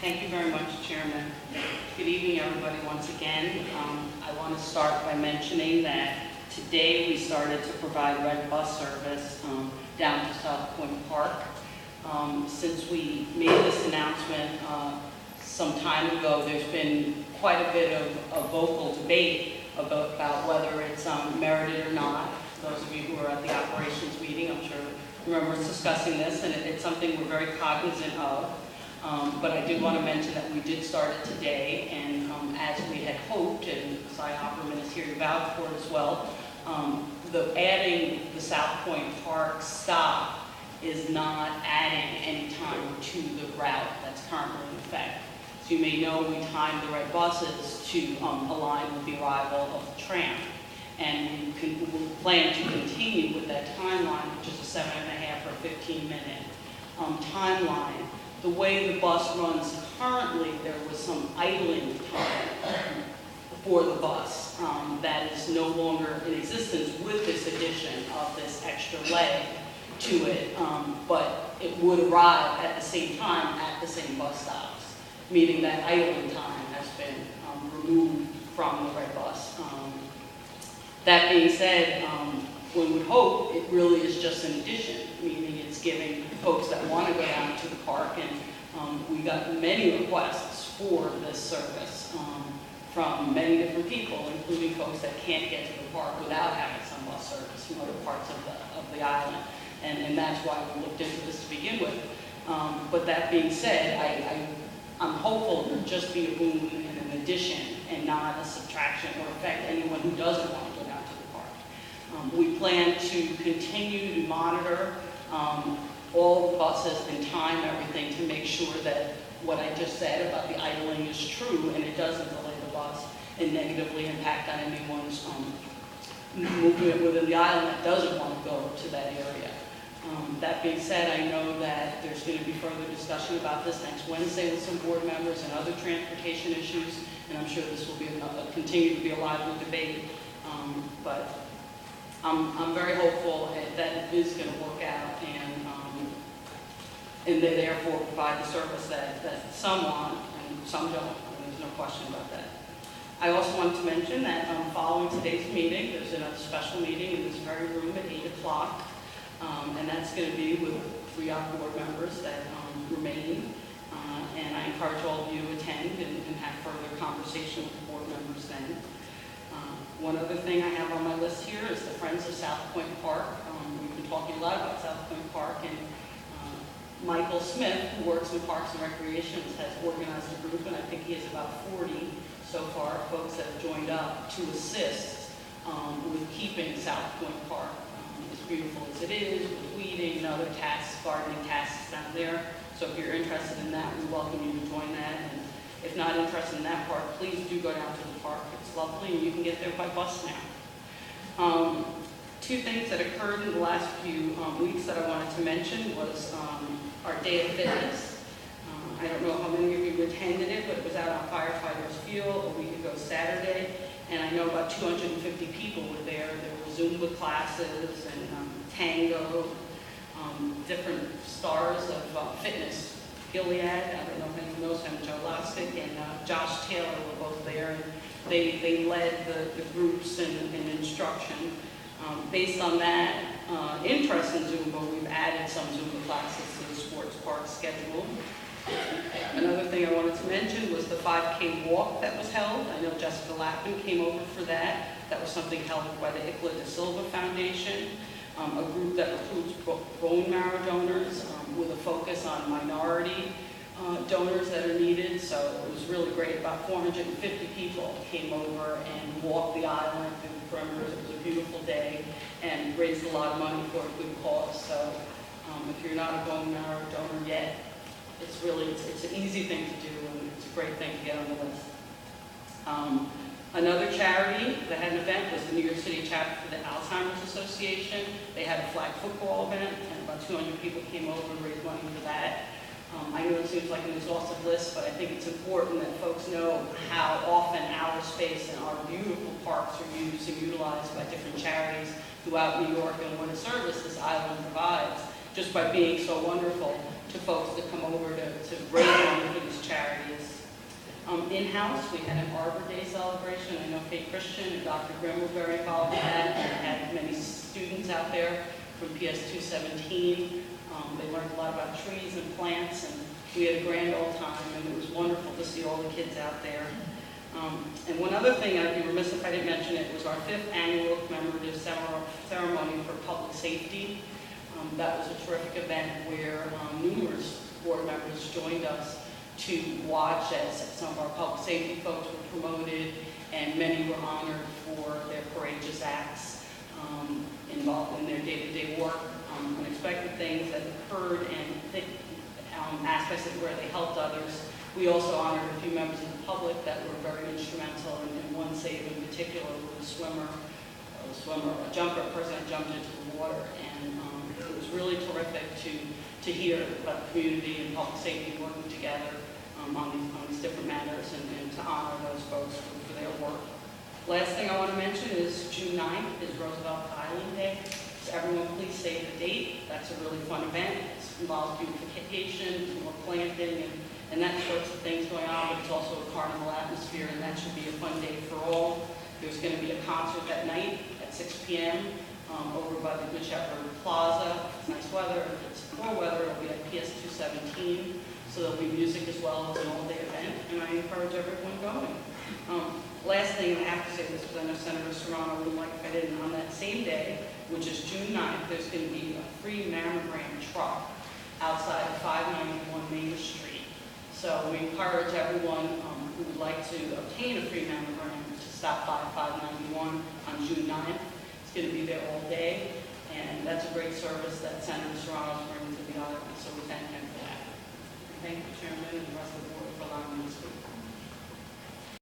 Thank you very much, Chairman. Good evening, everybody, once again. I want to start by mentioning that today we started to provide red bus service down to South Point Park. Since we made this announcement some time ago, there's been quite a bit of vocal debate about whether it's merited or not. Those of you who were at the operations meeting, I'm sure remember us discussing this, and it's something we're very cognizant of. But I did want to mention that we did start it today, and as we had hoped, and Cy Opperman is here to vouch for it as well, adding the South Point Park stop is not adding any time to the route that's currently in effect. So you may know we timed the red buses to align with the arrival of the tram. And we plan to continue with that timeline, which is a 7.5 or 15-minute timeline. The way the bus runs currently, there was some idling time for the bus that is no longer in existence with this addition of this extra leg to it, but it would arrive at the same time at the same bus stops, meaning that idling time has been removed from the red bus. That being said, one would hope it really is just an addition, meaning it's giving folks that want to go down to the park, and we got many requests for this service from many different people, including folks that can't get to the park without having some bus service from other parts of the island, and that's why we looked into this to begin with. But that being said, I'm hopeful it will just be a boon and an addition and not a subtraction or affect anyone who doesn't want to go down to the park. We plan to continue to monitor all the buses and time everything to make sure that what I just said about the idling is true and it doesn't delay the bus and negatively impact on anyone's movement within the island that doesn't want to go to that area. That being said, I know that there's going to be further discussion about this next Wednesday with some board members and other transportation issues, and I'm sure this will be continue to be a lively debate. But I'm very hopeful that it is going to work out, and they therefore provide the service that some want and some don't. There's no question about that. I also want to mention that following today's meeting, there's another special meeting in this very room at 8 o'clock. And that's going to be with RIOC board members that remain. And I encourage all of you to attend and have further conversation with the board members then. One other thing I have on my list here is the Friends of South Point Park. We've been talking a lot about South Point Park, and Michael Smith, who works in Parks and Recreations, has organized a group, and I think he has about 40 so far folks that have joined up to assist with keeping South Point Park as beautiful as it is, with weeding and other tasks, gardening tasks down there. So if you're interested in that, we welcome you to join that. And if not interested in that part, please do go down to the park. It's lovely, and you can get there by bus now. Two things that occurred in the last few weeks that I wanted to mention was our Day of Fitness. I don't know how many of you attended it, but it was out on Firefighters Field a week ago Saturday, and I know about 250 people were there. There were Zumba classes and tango, different stars of fitness. Gilead, I don't know if anyone knows him, Joe Lastic, and Josh Taylor were both there. And they led the groups and instruction. Based on that interest in Zumba, we've added some Zumba classes to the sports park schedule. Another thing I wanted to mention was the 5K walk that was held. I know Jessica Lappin came over for that. That was something held by the Icla de Silva Foundation, a group that includes bone marrow donors with a focus on minority donors that are needed. So it was really great. About 450 people came over and walked the island through the perimeter. It was a beautiful day and raised a lot of money for a good cause. So if you're not a bone marrow donor yet, it's an easy thing to do, and it's a great thing to get on the list. Another charity that had an event was the New York City chapter for the Alzheimer's Association. They had a flag football event, and about 200 people came over and raised money for that. I know it seems like an exhaustive list, but I think it's important that folks know how often our space and our beautiful parks are used and utilized by different charities throughout New York, and what a service this island provides just by being so wonderful to folks that come over to raise money for these charities. in-house. We had an Arbor Day celebration. I know Faith Christian and Dr. Grimm were very involved in that, and had many students out there from PS 217. They learned a lot about trees and plants, and we had a grand old time, and it was wonderful to see all the kids out there. And one other thing, I'd be remiss if I didn't mention it, was our 5th annual commemorative ceremony for public safety. That was a terrific event where numerous board members joined us to watch as some of our public safety folks were promoted, and many were honored for their courageous acts involved in their day-to-day work, unexpected things that occurred, and aspects of where they helped others. We also honored a few members of the public that were very instrumental, and one save in particular was a jumper, a person that jumped into the water, and it was really terrific to hear about the community and public safety working together on these different matters, and to honor those folks for their work. Last thing I want to mention is June 9th is Roosevelt Island Day. So everyone please save the date. That's a really fun event. It involves beautification, more planting, and that sorts of things going on, but it's also a carnival atmosphere, and that should be a fun day for all. There's going to be a concert that night at 6 p.m. Over by the Good Shepherd Plaza. If it's nice weather. If it's poor weather, it'll be at PS 217. So there'll be music as well as an all-day event, and I encourage everyone going. Last thing, I have to say this because I know Senator Serrano would like if I didn't. On that same day, which is June 9th, there's going to be a free mammogram truck outside of 591 Main Street. So we encourage everyone who would like to obtain a free mammogram to stop by 591 on June 9th. It's going to be there all day, and that's a great service that Senator Serrano is bringing to the audience, so we thank him for that. Thank you, Chairman, and the rest of the board.